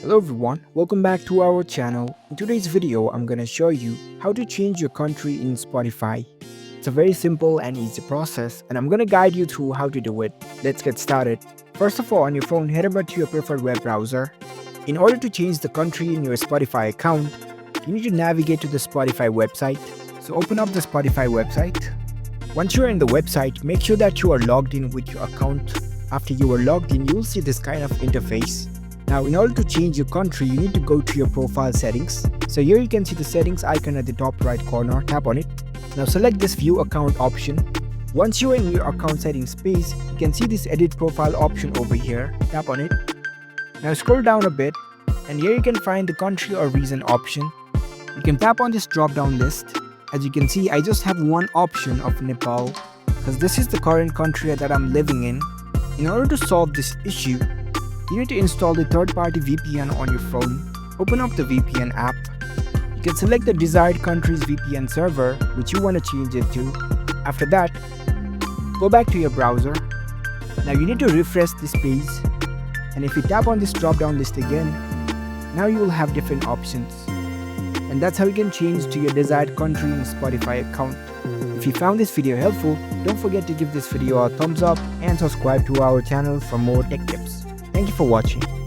Hello everyone, welcome back to our channel. In today's video, I'm gonna show you how to change your country in Spotify. It's a very simple and easy process and I'm gonna guide you through how to do it. Let's get started. First of all, on your phone, head over to your preferred web browser. In order to change the country in your Spotify account, you need to navigate to the Spotify website. So open up the Spotify website. Once you're in the website, make sure that you are logged in with your account. After you are logged in, you'll see this kind of interface. Now, in order to change your country, you need to go to your profile settings. So here you can see the settings icon at the top right corner. Tap on it. Now select this view account option. Once you're in your account settings page, you can see this edit profile option over here. Tap on it. Now scroll down a bit and here you can find the country or region option. You can tap on this drop down list. As you can see, I just have one option of Nepal because this is the current country that I'm living in. In order to solve this issue, you need to install the third-party VPN on your phone. Open up the VPN app. You can select the desired country's VPN server which you want to change it to. After that, go back to your browser. Now you need to refresh this page, and if you tap on this drop-down list again, now you will have different options. And that's how you can change to your desired country in Spotify account. If you found this video helpful, don't forget to give this video a thumbs up and subscribe to our channel for more tech tips. Thank you for watching.